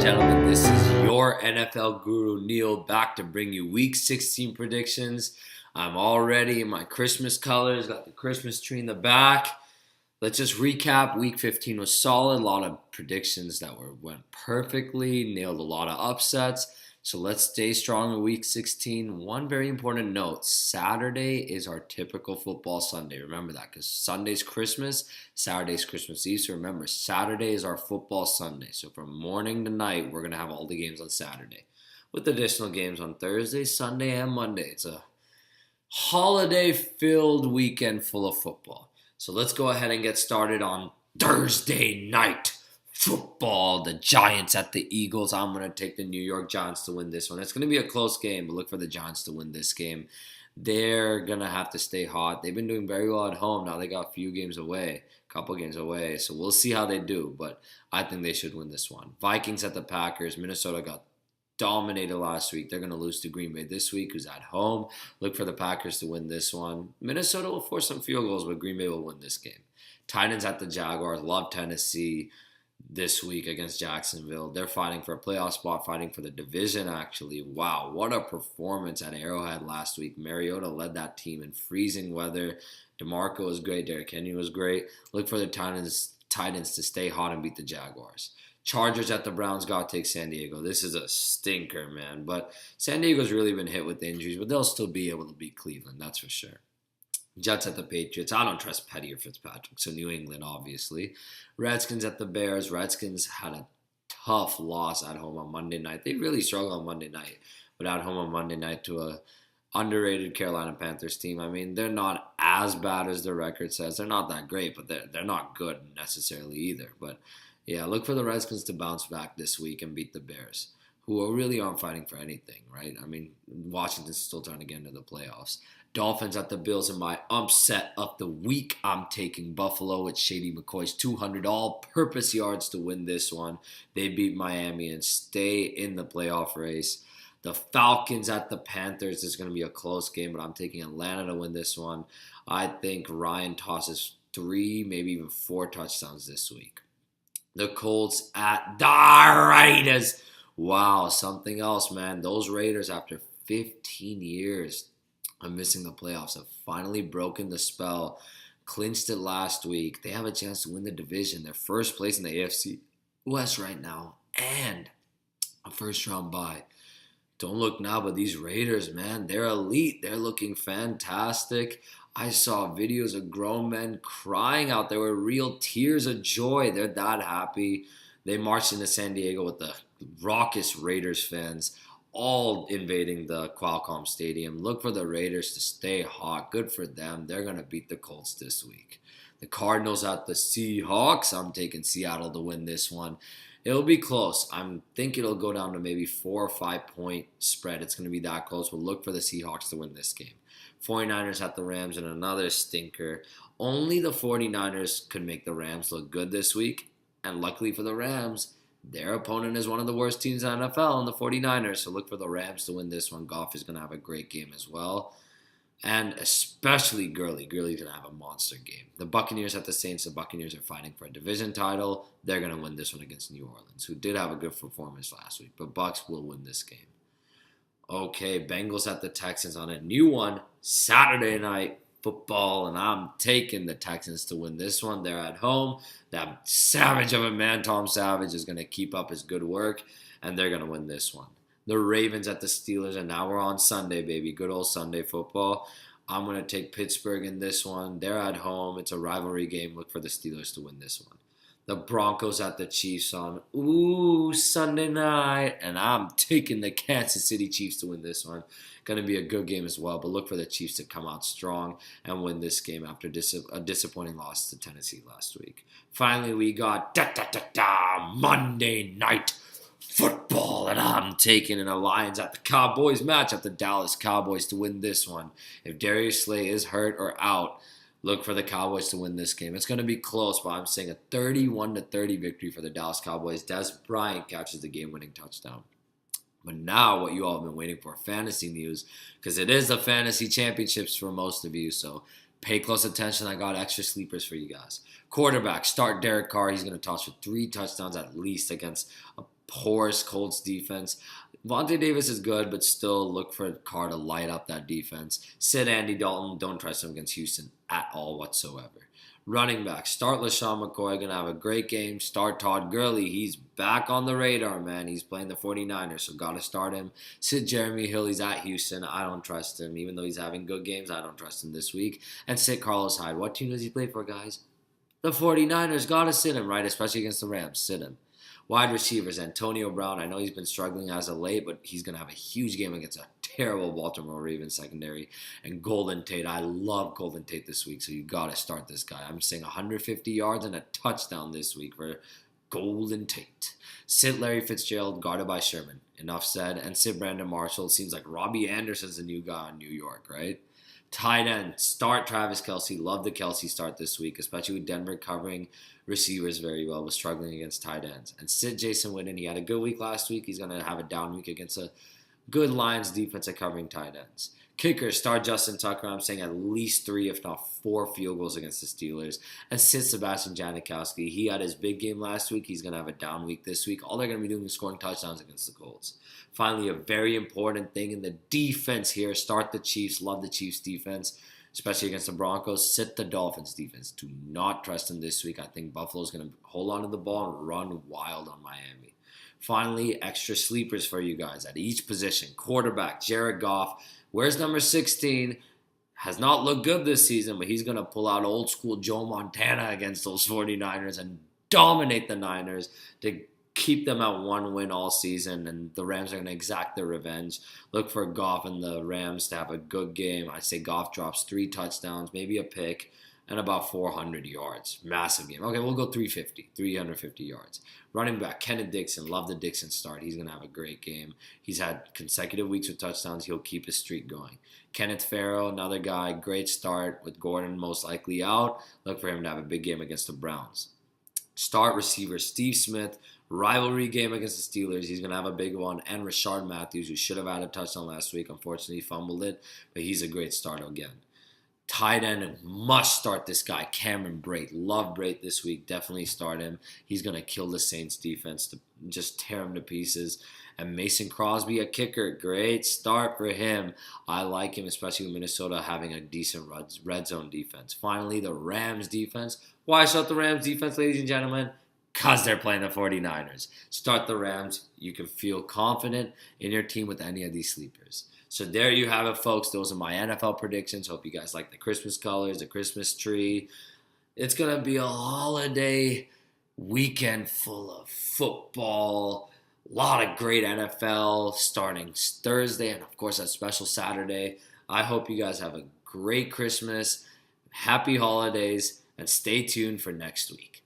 gentlemen, this is your NFL guru Neal back to bring you Week 16 predictions. I'm already in my Christmas colors, got the Christmas tree in the back. Let's just recap. Week 15 was solid, a lot of predictions that went perfectly, nailed a lot of upsets. So let's stay strong in Week 16. One very important note, Saturday is our typical football Sunday. Remember that, because Sunday's Christmas, Saturday's Christmas Eve. So remember, Saturday is our football Sunday. So from morning to night, we're going to have all the games on Saturday, with additional games on Thursday, Sunday, and Monday. It's a holiday-filled weekend full of football. So let's go ahead and get started on Thursday night football. The Giants at the Eagles. I'm going to take the New York Giants to win this one. It's going to be a close game, but look for the Giants to win this game. They're going to have to stay hot. They've been doing very well at home. Now they got a couple games away. So we'll see how they do, but I think they should win this one. Vikings at the Packers. Minnesota got dominated last week. They're going to lose to Green Bay this week, who's at home. Look for the Packers to win this one. Minnesota will force some field goals, but Green Bay will win this game. Titans at the Jaguars. Love Tennessee this week against Jacksonville. They're fighting for a playoff spot, fighting for the division, actually. Wow, what a performance at Arrowhead last week. Mariota led that team in freezing weather. DeMarco was great. Derrick Henry was great. Look for the Titans to stay hot and beat the Jaguars. Chargers at the Browns. Got to take San Diego. This is a stinker, man. But San Diego's really been hit with injuries, but they'll still be able to beat Cleveland, that's for sure. Jets at the Patriots. I don't trust Petty or Fitzpatrick, so New England, obviously. Redskins at the Bears. Redskins had a tough loss at home on Monday night. They really struggled on Monday night, but at home on Monday night to a underrated Carolina Panthers team. I mean, they're not as bad as their record says. They're not that great, but they're not good necessarily either. But yeah, look for the Redskins to bounce back this week and beat the Bears, who really aren't fighting for anything, right? I mean, Washington's still trying to get into the playoffs. Dolphins at the Bills in my upset of the week. I'm taking Buffalo with Shady McCoy's 200 all-purpose yards to win this one. They beat Miami and stay in the playoff race. The Falcons at the Panthers is going to be a close game, but I'm taking Atlanta to win this one. I think Ryan tosses 3, maybe even 4 touchdowns this week. The Colts at the Raiders. Wow, something else, man. Those Raiders, after 15 years of missing the playoffs, have finally broken the spell, clinched it last week. They have a chance to win the division. They're first place in the AFC West right now, and a first-round bye. Don't look now, but these Raiders, man, they're elite. They're looking fantastic. I saw videos of grown men crying out. There were real tears of joy. They're that happy. They marched into San Diego with the raucous Raiders fans, all invading the Qualcomm Stadium. Look for the Raiders to stay hot. Good for them. They're going to beat the Colts this week. The Cardinals at the Seahawks. I'm taking Seattle to win this one. It'll be close. I think it'll go down to maybe 4 or 5 point spread. It's going to be that close. But look for the Seahawks to win this game. 49ers at the Rams in another stinker. Only the 49ers could make the Rams look good this week. And luckily for the Rams, their opponent is one of the worst teams in the NFL, and the 49ers. So look for the Rams to win this one. Goff is going to have a great game as well. And especially Gurley. Gurley's going to have a monster game. The Buccaneers at the Saints. The Buccaneers are fighting for a division title. They're going to win this one against New Orleans, who did have a good performance last week. But Bucs will win this game. Okay, Bengals at the Texans on a new one. Saturday night football, and I'm taking the Texans to win this one. They're at home. That savage of a man, Tom Savage, is going to keep up his good work, and they're going to win this one. The Ravens at the Steelers, and now we're on Sunday, baby. Good old Sunday football. I'm going to take Pittsburgh in this one. They're at home. It's a rivalry game. Look for the Steelers to win this one. The Broncos at the Chiefs on, Sunday night. And I'm taking the Kansas City Chiefs to win this one. Going to be a good game as well. But look for the Chiefs to come out strong and win this game after a disappointing loss to Tennessee last week. Finally, we got Monday night football. And I'm taking an Lions at the Cowboys match at the Dallas Cowboys to win this one. If Darius Slay is hurt or out, look for the Cowboys to win this game. It's going to be close, but I'm saying a 31-30 victory for the Dallas Cowboys. Des Bryant catches the game-winning touchdown. But now what you all have been waiting for, fantasy news, because it is the fantasy championships for most of you, so pay close attention. I got extra sleepers for you guys. Quarterback, start Derek Carr. He's going to toss for 3 touchdowns at least against a porous Colts defense. Vontae Davis is good, but still look for Carr to light up that defense. Sit Andy Dalton. Don't trust him against Houston at all whatsoever. Running back, start Lesean McCoy. Going to have a great game. Start Todd Gurley. He's back on the radar, man. He's playing the 49ers, so got to start him. Sit Jeremy Hill. He's at Houston. I don't trust him. Even though he's having good games, I don't trust him this week. And sit Carlos Hyde. What team does he play for, guys? The 49ers. Got to sit him, right? Especially against the Rams. Sit him. Wide receivers, Antonio Brown. I know he's been struggling as of late, but he's going to have a huge game against a terrible Baltimore Ravens secondary. And Golden Tate. I love Golden Tate this week, so you got to start this guy. I'm saying 150 yards and a touchdown this week for Golden Tate. Sit Larry Fitzgerald, guarded by Sherman. Enough said. And sit Brandon Marshall. It seems like Robbie Anderson's the new guy in New York, right? Tight end, start Travis Kelce. Love the Kelce start this week, especially with Denver covering receivers very well, was struggling against tight ends. And sit Jason Witten. He had a good week last week. He's going to have a down week against a good Lions defense at covering tight ends. Kicker, start Justin Tucker. I'm saying at least 3, if not 4 field goals against the Steelers. And sit Sebastian Janikowski. He had his big game last week. He's going to have a down week this week. All they're going to be doing is scoring touchdowns against the Colts. Finally, a very important thing in the defense here. Start the Chiefs. Love the Chiefs defense, especially against the Broncos. Sit the Dolphins defense. Do not trust them this week. I think Buffalo's going to hold on to the ball and run wild on Miami. Finally, extra sleepers for you guys at each position. Quarterback, Jared Goff. Where's number 16? Has not looked good this season, but he's going to pull out old school Joe Montana against those 49ers and dominate the Niners to keep them at 1 win all season, and the Rams are going to exact their revenge. Look for Goff and the Rams to have a good game. I say Goff drops 3 touchdowns, maybe a pick, and about 400 yards. Massive game. Okay, we'll go 350 yards. Running back, Kenneth Dixon. Love the Dixon start. He's going to have a great game. He's had consecutive weeks with touchdowns. He'll keep his streak going. Kenneth Farrow, another guy. Great start with Gordon most likely out. Look for him to have a big game against the Browns. Start receiver, Steve Smith. Rivalry game against the Steelers. He's going to have a big one. And Rishard Matthews, who should have had a touchdown last week. Unfortunately, fumbled it. But he's a great start again. Tight end, must start this guy, Cameron Brate. Love Brate this week. Definitely start him. He's going to kill the Saints defense to just tear him to pieces. And Mason Crosby, a kicker. Great start for him. I like him, especially with Minnesota having a decent red zone defense. Finally, the Rams defense. Why start the Rams defense, ladies and gentlemen? Because they're playing the 49ers. Start the Rams. You can feel confident in your team with any of these sleepers. So there you have it, folks. Those are my NFL predictions. Hope you guys like the Christmas colors, the Christmas tree. It's going to be a holiday weekend full of football. A lot of great NFL starting Thursday and, of course, a special Saturday. I hope you guys have a great Christmas, happy holidays, and stay tuned for next week.